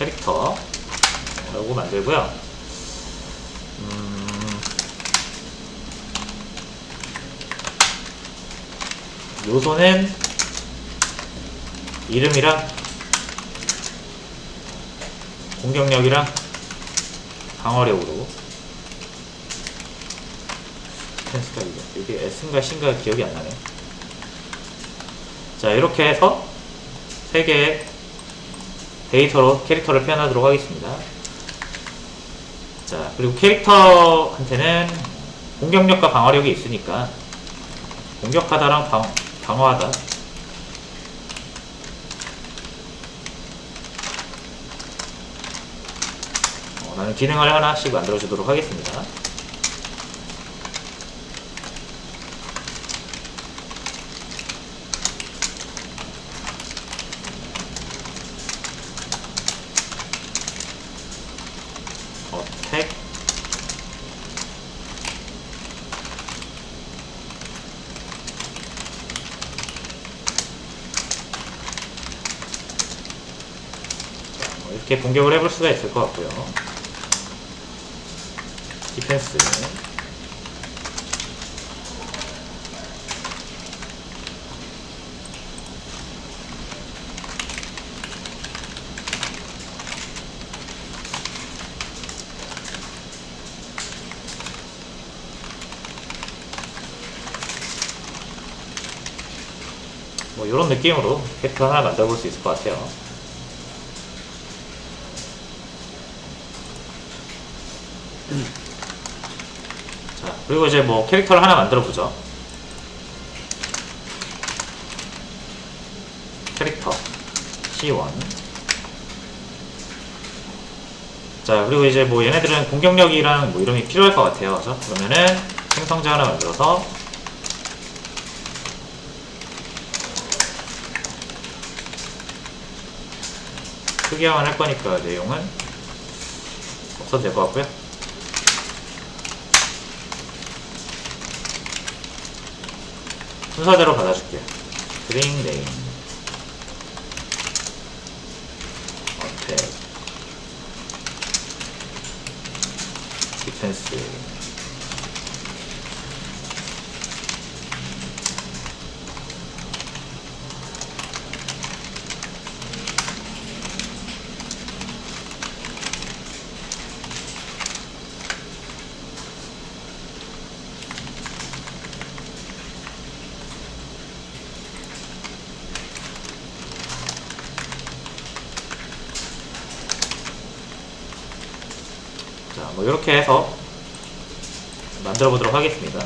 캐릭터라고 만들고요. 요소는 이름이랑 공격력이랑 방어력으로 디펜스가 이게 S인가 C인가 기억이 안 나네. 자, 이렇게 해서 3개의 데이터로 캐릭터를 표현하도록 하겠습니다. 자, 그리고 캐릭터한테는 공격력과 방어력이 있으니까 공격하다랑 방어하다, 라는 기능을 하나씩 만들어 주도록 하겠습니다. 어택, 이렇게 공격을 해볼 수가 있을 것 같고요. 디펜스, 뭐 이런 느낌으로 캐릭터 하나 만들어 볼 수 있을 것 같아요. 자, 그리고 이제 뭐 캐릭터를 하나 만들어 보죠. 캐릭터 C1. 자, 그리고 이제 뭐 얘네들은 공격력이랑 뭐 이름이 필요할 것 같아요. 그죠? 그러면은 생성자 하나 만들어서 특이화만 할 거니까 내용은 없어도 될 것 같고요. 순서대로 받아줄게요. string name, 어택, 디펜스, 자, 뭐 이렇게 해서 만들어 보도록 하겠습니다.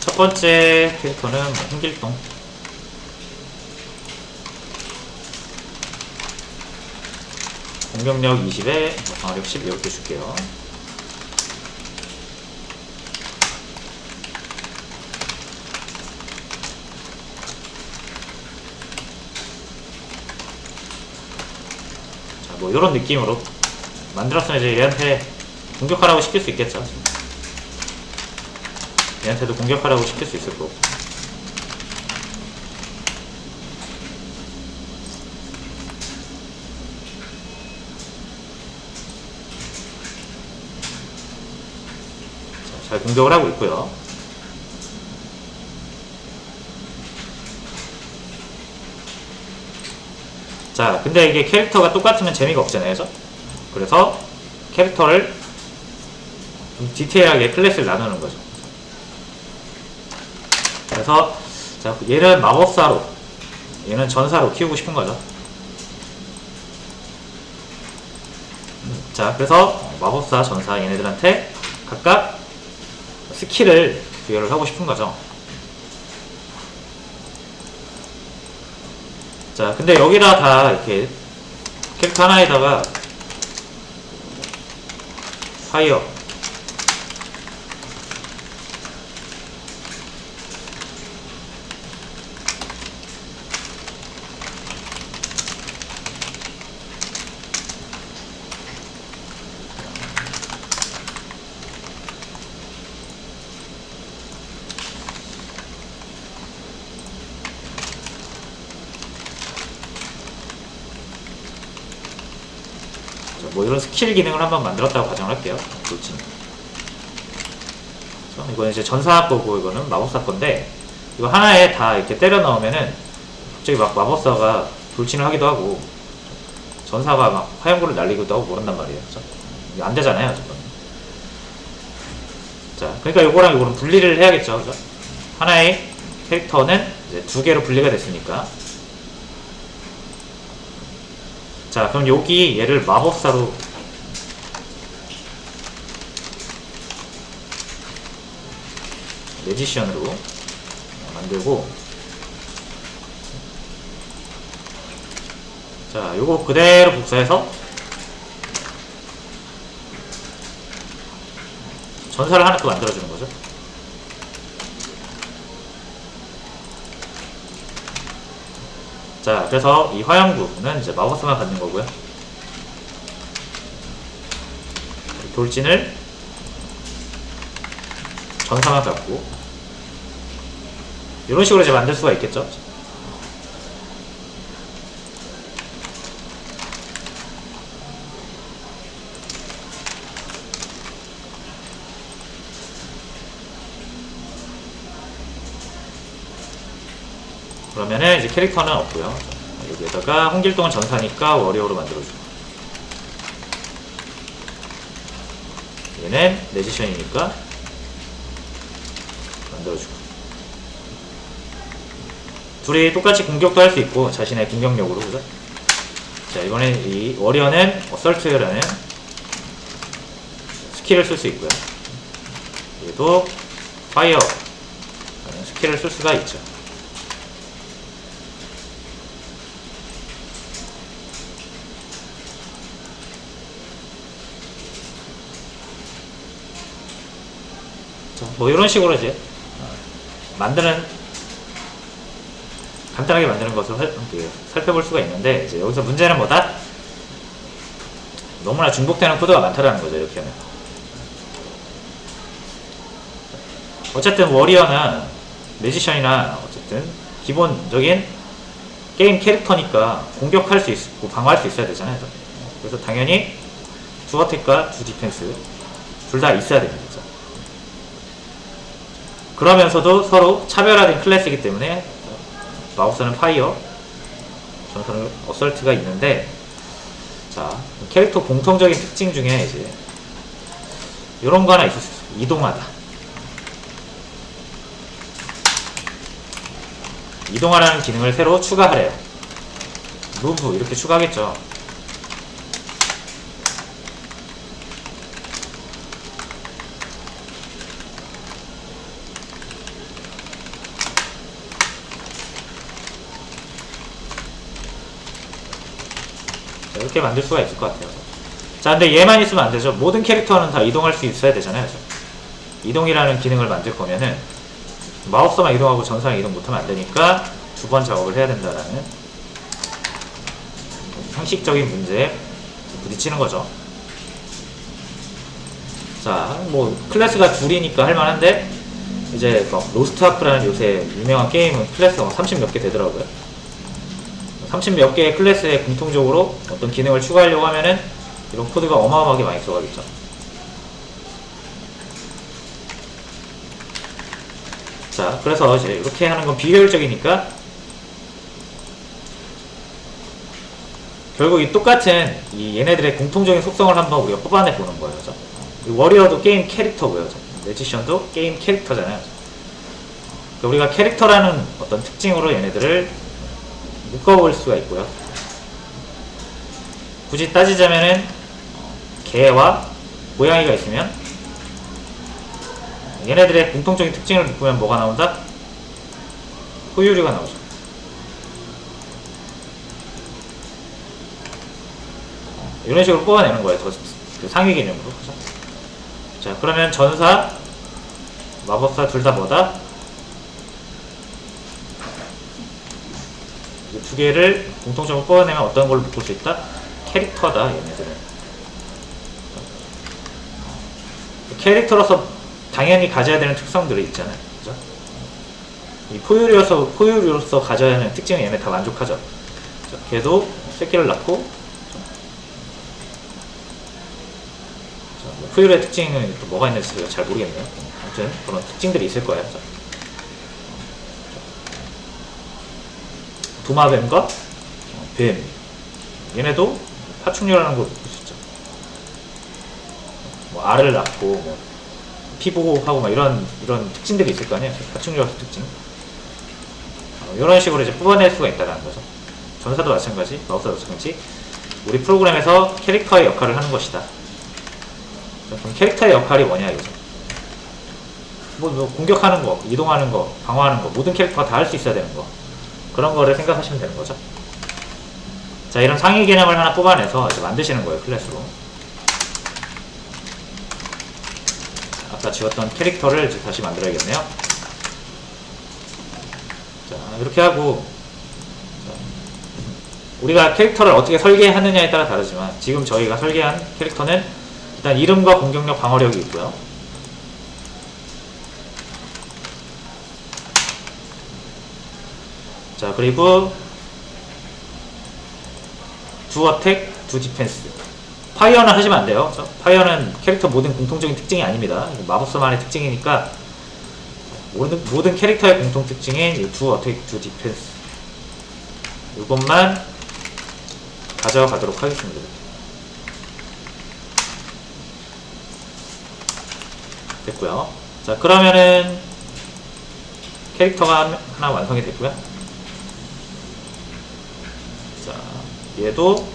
첫 번째 캐릭터는 뭐 홍길동, 공격력 20에 방어력 10 이렇게 줄게요. 자, 뭐 이런 느낌으로 만들었으면 이제 얘한테 공격하라고 시킬 수 있겠죠. 얘한테도 공격하라고 시킬 수 있을 거고. 자, 잘 공격을 하고 있고요. 자, 근데 이게 캐릭터가 똑같으면 재미가 없잖아요. 그죠? 그래서 캐릭터를 좀 디테일하게 클래스를 나누는 거죠. 그래서 자, 얘는 마법사로, 얘는 전사로 키우고 싶은 거죠. 자, 그래서 마법사, 전사 얘네들한테 각각 스킬을 부여를 하고 싶은 거죠. 자, 근데 여기다 다 이렇게 캐릭터 하나에다가 파이어, 뭐 이런 스킬 기능을 한번 만들었다고 가정을 할게요. 돌진. 이거는 이제 전사 거고 이거는 마법사 건데 이거 하나에 다 이렇게 때려 넣으면은 갑자기 막 마법사가 돌진을 하기도 하고 전사가 막 화염구를 날리기도 하고 모른단 말이에요. 그죠? 이거 안 되잖아요. 저건. 자, 그러니까 요거랑 요거는 분리를 해야겠죠. 그죠? 하나의 캐릭터는 이제 두 개로 분리가 됐으니까. 자, 그럼 여기 얘를 마법사로 매지션으로 만들고, 자, 요거 그대로 복사해서 전사를 하나 또 만들어주는 거죠. 자, 그래서 이 화염구는 이제 마법사만 갖는 거고요. 돌진을 전사만 갖고, 이런 식으로 이제 만들 수가 있겠죠. 그러면은 이제 캐릭터는 없고요. 여기에다가 홍길동은 전사니까 워리어로 만들어주고, 얘는 매지션이니까 만들어주고, 둘이 똑같이 공격도 할 수 있고 자신의 공격력으로. 그죠? 자, 이번엔 이 워리어는 어설트라는 스킬을 쓸 수 있고요. 얘도 파이어라는 스킬을 쓸 수가 있죠. 뭐 이런 식으로 이제 간단하게 만드는 것을 살펴볼 수가 있는데, 이제 여기서 문제는 뭐다? 너무나 중복되는 코드가 많다라는 거죠. 이렇게 하면 어쨌든 워리어나 매지션이나 어쨌든 기본적인 게임 캐릭터니까 공격할 수 있고 방어할 수 있어야 되잖아요. 그래서 당연히 두 어택과 두 디펜스 둘 다 있어야 됩니다. 그러면서도 서로 차별화된 클래스이기 때문에 마법사는 파이어, 전사는 어설트가 있는데, 자, 캐릭터 공통적인 특징 중에 이제 이런 거 하나 있을 수 있어요. 이동하다. 이동하라는 기능을 새로 추가하래요. 무브 이렇게 추가하겠죠. 이렇게 만들 수가 있을 것 같아요. 자, 근데 얘만 있으면 안 되죠. 모든 캐릭터는 다 이동할 수 있어야 되잖아요. 그죠? 이동이라는 기능을 만들 거면은 마법사만 이동하고 전사는 이동 못하면 안 되니까 두 번 작업을 해야 된다라는 상식적인 문제에 부딪히는 거죠. 자, 뭐 클래스가 둘이니까 할만한데, 이제 로스트 아크라는 요새 유명한 게임은 클래스가 30 몇 개 되더라고요. 30 몇 개의 클래스에 공통적으로 어떤 기능을 추가하려고 하면은 이런 코드가 어마어마하게 많이 들어가겠죠. 자, 그래서 이제 이렇게 하는 건 비효율적이니까 결국 이 똑같은 이 얘네들의 공통적인 속성을 한번 우리가 뽑아내 보는 거예요. 그죠? 워리어도 게임 캐릭터고요. 매지션도 게임 캐릭터잖아요. 그러니까 우리가 캐릭터라는 어떤 특징으로 얘네들을 묶어볼 수가 있고요. 굳이 따지자면은 개와 고양이가 있으면 얘네들의 공통적인 특징을 묶으면 뭐가 나온다? 포유류가 나오죠. 이런 식으로 뽑아내는 거예요. 더 상위 개념으로. 그죠? 자, 그러면 전사, 마법사 둘 다 뭐다? 이 두 개를 공통점을 뽑아내면 어떤 걸로 묶을 수 있다? 캐릭터다, 얘네들은. 캐릭터로서 당연히 가져야 되는 특성들이 있잖아요. 그죠? 이 포유류로서 가져야 하는 특징은 얘네 다 만족하죠. 자, 걔도 새끼를 낳고 포유류의 특징은 또 뭐가 있는지 제가 잘 모르겠네요. 아무튼 그런 특징들이 있을 거예요. 도마뱀과 뱀, 얘네도 파충류라는 걸 볼 수 있죠. 뭐 알을 낳고 뭐 피부하고 막 이런 특징들이 있을 거 아니에요. 파충류의 특징. 이런 식으로 이제 뽑아낼 수가 있다는 거죠. 전사도 마찬가지, 마법사도 마찬가지. 우리 프로그램에서 캐릭터의 역할을 하는 것이다. 그럼 캐릭터의 역할이 뭐냐 이거죠. 뭐 공격하는 거, 이동하는 거, 방어하는 거, 모든 캐릭터가 다 할 수 있어야 되는 거. 그런 거를 생각하시면 되는 거죠. 자, 이런 상위 개념을 하나 뽑아내서 이제 만드시는 거예요, 클래스로. 아까 지웠던 캐릭터를 이제 다시 만들어야겠네요. 자, 이렇게 하고, 우리가 캐릭터를 어떻게 설계하느냐에 따라 다르지만, 지금 저희가 설계한 캐릭터는 일단 이름과 공격력, 방어력이 있고요. 자, 그리고 두 어택, 두 디펜스. 파이어는 하시면 안 돼요. 파이어는 캐릭터 모든 공통적인 특징이 아닙니다. 마법사만의 특징이니까 모든 캐릭터의 공통 특징인 두 어택, 두 디펜스. 이것만 가져가도록 하겠습니다. 됐고요. 자, 그러면은 캐릭터가 하나 완성이 됐고요. 자, 얘도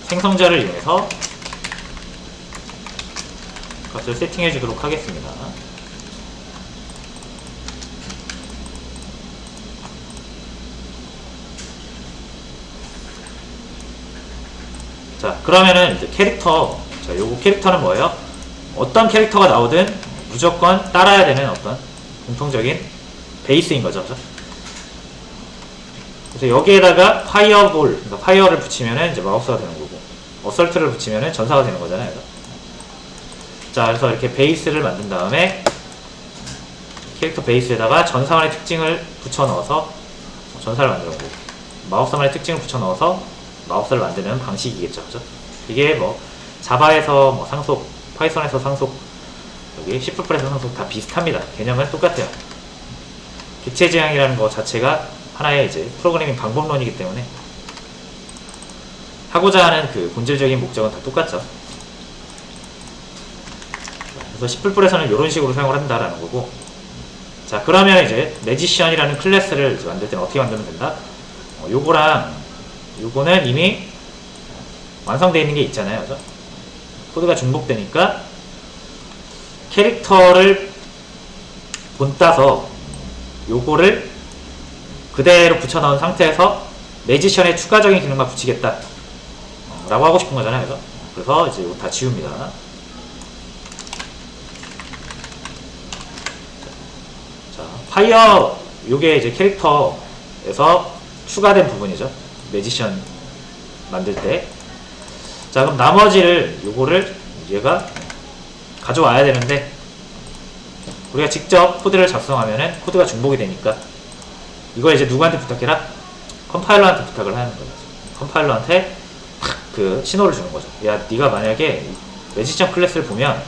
생성자를 이용해서 값을 세팅해 주도록 하겠습니다. 자, 그러면은 이제 캐릭터, 자, 요거 캐릭터는 뭐예요? 어떤 캐릭터가 나오든 무조건 따라야 되는 어떤 공통적인 베이스인 거죠. 그래서 여기에다가 파이어볼, 그러니까 파이어를 붙이면은 이제 마법사가 되는 거고, 어설트를 붙이면은 전사가 되는 거잖아요. 자, 그래서 이렇게 베이스를 만든 다음에 캐릭터 베이스에다가 전사만의 특징을 붙여 넣어서 전사를 만드는 거고, 마법사만의 특징을 붙여 넣어서 마법사를 만드는 방식이겠죠. 그죠? 이게 뭐 자바에서 뭐 상속, 파이썬에서 상속, 여기 C++에서 상속 다 비슷합니다. 개념은 똑같아요. 객체지향이라는 거 자체가 하나의 이제 프로그래밍 방법론이기 때문에 하고자 하는 그 본질적인 목적은 다 똑같죠. 그래서 C++에서는 이런 식으로 사용을 한다라는 거고. 자, 그러면 이제 매지션이라는 클래스를 이제 만들 때는 어떻게 만들면 된다? 요거랑 요거는 이미 완성되어 있는 게 있잖아요. 그죠? 코드가 중복되니까 캐릭터를 본따서 요거를 그대로 붙여넣은 상태에서 매지션에 추가적인 기능만 붙이겠다 라고 하고 싶은 거잖아요. 그죠? 그래서 이제 이거 다 지웁니다. 자, 파이어 요게 이제 캐릭터에서 추가된 부분이죠. 매지션 만들 때. 자, 그럼 나머지를 요거를 얘가 가져와야 되는데 우리가 직접 코드를 작성하면은 코드가 중복이 되니까 이걸 이제 누구한테 부탁해라? 컴파일러한테 부탁을 하는 거죠. 컴파일러한테 그 신호를 주는 거죠. 야, 네가 만약에 매지션 클래스를 보면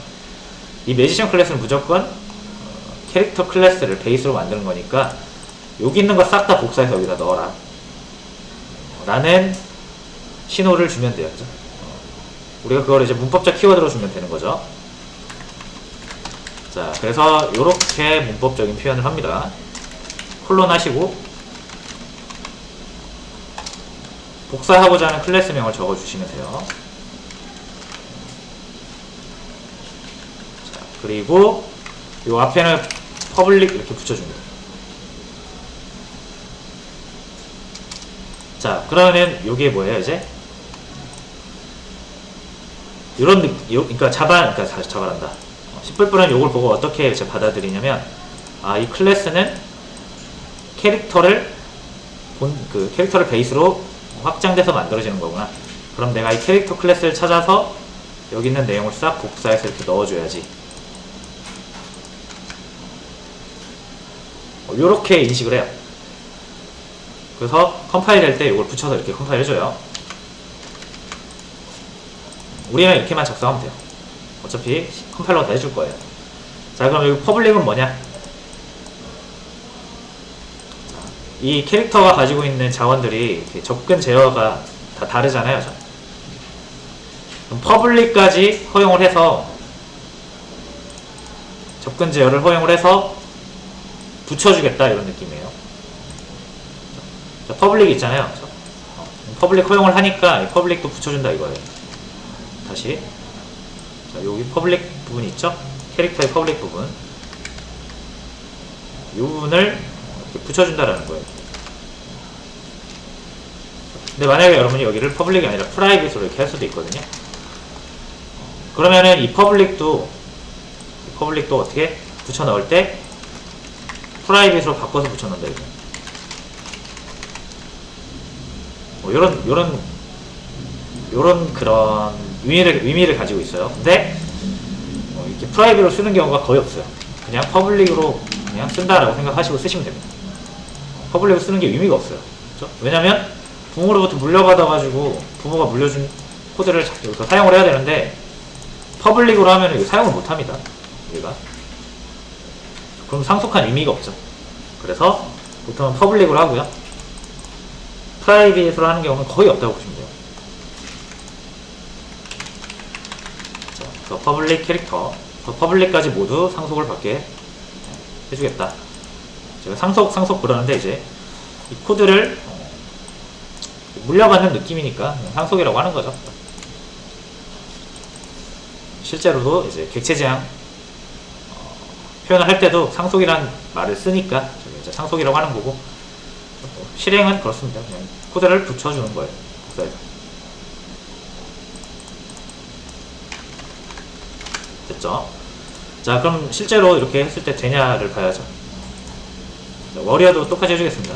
이 매지션 클래스는 무조건 캐릭터 클래스를 베이스로 만드는 거니까 여기 있는 거 싹 다 복사해서 여기다 넣어라 라는 신호를 주면 돼요. 그죠? 우리가 그걸 이제 문법적 키워드로 주면 되는 거죠. 자, 그래서 이렇게 문법적인 표현을 합니다. 콜론 하시고 복사하고자 하는 클래스명을 적어주시면 돼요. 자, 그리고 이 앞에는 퍼블릭 이렇게 붙여줍니다. 자, 그러면 요게 뭐예요, 이제? 그러니까 자바란다. C++는 요걸 보고 어떻게 이제 받아들이냐면, 아, 이 클래스는 캐릭터를 캐릭터를 베이스로 확장돼서 만들어지는 거구나. 그럼 내가 이 캐릭터 클래스를 찾아서 여기 있는 내용을 싹 복사해서 이렇게 넣어줘야지. 요렇게 인식을 해요. 그래서 컴파일 할 때 이걸 붙여서 이렇게 컴파일 해줘요. 우리는 이렇게만 작성하면 돼요. 어차피 컴파일러가 다 해줄 거예요. 자, 그럼 여기 퍼블릭은 뭐냐? 이 캐릭터가 가지고 있는 자원들이 접근 제어가 다 다르잖아요. 그럼 퍼블릭까지 허용을 해서 접근 제어를 허용을 해서 붙여주겠다 이런 느낌이에요. 자, 퍼블릭 있잖아요. 퍼블릭 허용을 하니까 퍼블릭도 붙여준다 이거예요. 다시 자, 여기 퍼블릭 부분 있죠? 캐릭터의 퍼블릭 부분 이 부분을 이렇게 붙여준다라는 거예요. 근데 만약에 여러분이 여기를 퍼블릭이 아니라 프라이빗으로 이렇게 할 수도 있거든요. 그러면은 이 퍼블릭도 어떻게 붙여 넣을 때 프라이빗으로 바꿔서 붙여 넣는다 이거. 요런 그런 의미를 가지고 있어요. 근데 이렇게 프라이빗으로 쓰는 경우가 거의 없어요. 그냥 퍼블릭으로 그냥 쓴다라고 생각하시고 쓰시면 됩니다. 퍼블릭으로 쓰는 게 의미가 없어요. 그렇죠? 왜냐면 부모로부터 물려받아가지고 부모가 물려준 코드를 여기서 사용을 해야 되는데 퍼블릭으로 하면 이거 사용을 못합니다. 우리가 그럼 상속한 의미가 없죠. 그래서 보통은 퍼블릭으로 하고요. 프라이빗으로 하는 경우는 거의 없다고 보시면 돼요. 자, 그 퍼블릭 캐릭터, 퍼블릭까지 모두 상속을 받게 해주겠다. 제가 상속 그러는데 이제 이 코드를 물려받는 느낌이니까 상속이라고 하는 거죠. 실제로도 이제 객체 제한 표현을 할 때도 상속이라는 말을 쓰니까 이제 상속이라고 하는 거고 실행은 그렇습니다. 그냥 코드를 붙여주는 거예요. 복사해서. 됐죠? 자, 그럼 실제로 이렇게 했을 때 되냐를 봐야죠. 자, 워리어도 똑같이 해주겠습니다.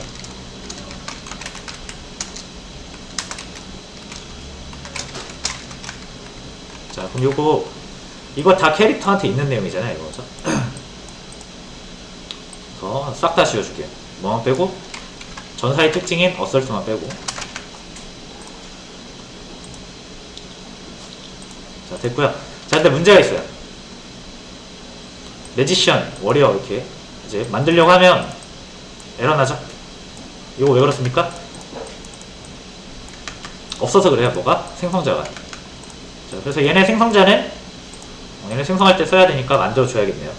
자, 그럼 이거 다 캐릭터한테 있는 내용이잖아요. 이거죠. 그래서 싹 다 지워줄게요. 뭐만 빼고 전사의 특징인 어설트만 빼고. 자, 됐고요. 자, 근데 문제가 있어요. 매지션, 워리어 이렇게 이제 만들려고 하면 에러 나죠? 이거 왜 그렇습니까? 없어서 그래요. 뭐가? 생성자가. 자, 그래서 얘네 생성자는 얘네 생성할 때 써야 되니까 만들어 줘야겠네요.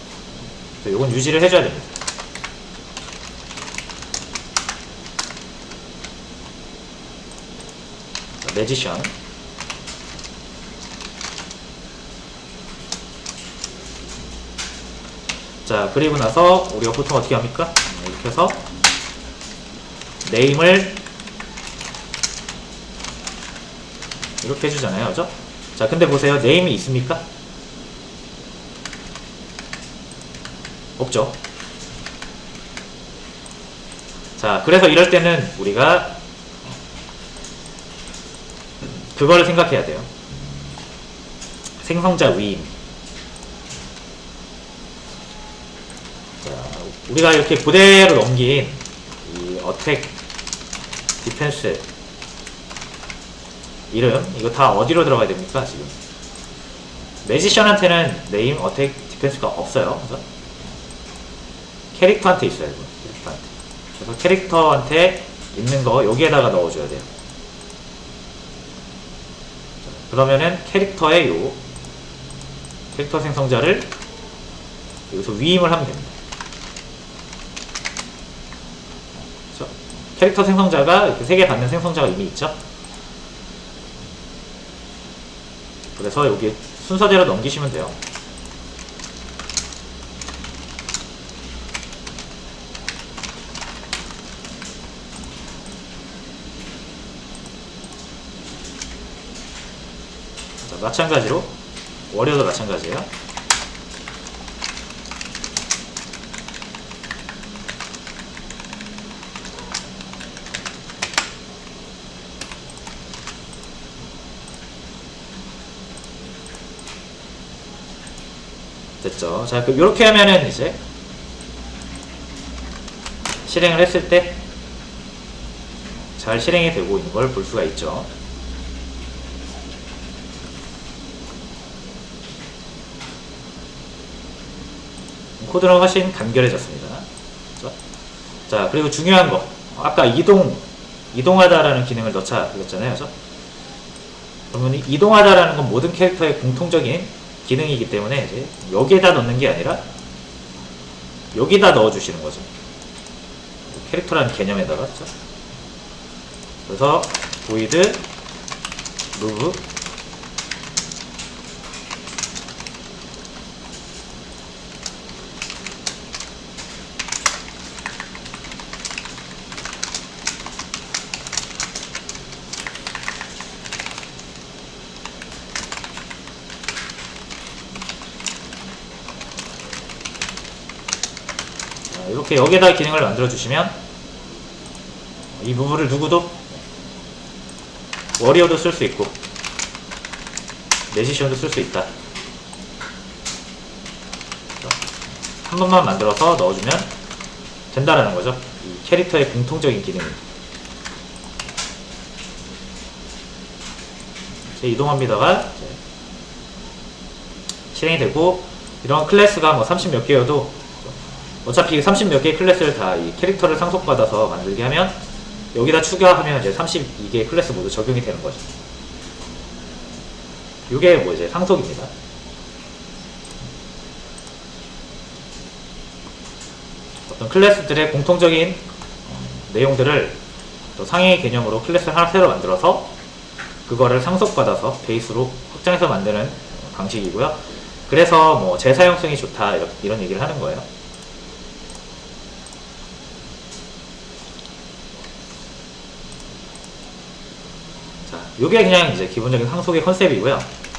그래서 이건 유지를 해줘야 됩니다. 자, 매지션. 자, 그리고 나서 우리가 보통 어떻게 합니까? 이렇게 해서 네임을 이렇게 해주잖아요. 그죠? 자, 근데 보세요. 네임이 있습니까? 없죠. 자, 그래서 이럴 때는 우리가 그거를 생각해야 돼요. 생성자 위임. 자, 우리가 이렇게 그대로 넘긴 이 어택, 디펜스 이름, 이거 다 어디로 들어가야 됩니까? 지금 매지션한테는 네임, 어택, 디펜스가 없어요. 그래서 캐릭터한테 있어요. 이거. 캐릭터한테. 그래서 캐릭터한테 있는 거 여기에다가 넣어줘야 돼요. 그러면은 캐릭터의 캐릭터 생성자를 여기서 위임을 하면 됩니다. 그렇죠? 캐릭터 생성자가 이렇게 3개 받는 생성자가 이미 있죠? 그래서 여기 순서대로 넘기시면 돼요. 자, 마찬가지로 워리어도 마찬가지예요. 됐죠. 자, 요렇게 하면은 이제 실행을 했을 때 잘 실행이 되고 있는 걸 볼 수가 있죠. 코드는 훨씬 간결해졌습니다. 그렇죠? 자, 그리고 중요한 거, 아까 이동하다라는 기능을 넣자 그랬잖아요. 그렇죠? 그러면 이동하다라는 건 모든 캐릭터의 공통적인 기능이기 때문에 이제 여기에다 넣는 게 아니라 여기다 넣어주시는 거죠. 캐릭터라는 개념에다가. 그렇죠? 그래서 void move 이렇게 여기에다 기능을 만들어 주시면 이 부분을 누구도 워리어도 쓸 수 있고 매지션도 쓸 수 있다. 한 번만 만들어서 넣어주면 된다라는 거죠. 이 캐릭터의 공통적인 기능이. 이동합니다가 실행이 되고, 이런 클래스가 뭐 30 몇 개여도 어차피 30 몇 개의 클래스를 다 이 캐릭터를 상속받아서 만들게 하면 여기다 추가하면 이제 32개의 클래스 모두 적용이 되는 거죠. 이게 뭐 이제 상속입니다. 어떤 클래스들의 공통적인 내용들을 또 상위 개념으로 클래스를 하나 새로 만들어서 그거를 상속받아서 베이스로 확장해서 만드는 방식이고요. 그래서 뭐 재사용성이 좋다 이런 얘기를 하는 거예요. 자, 요게 그냥 이제 기본적인 상속의 컨셉이고요.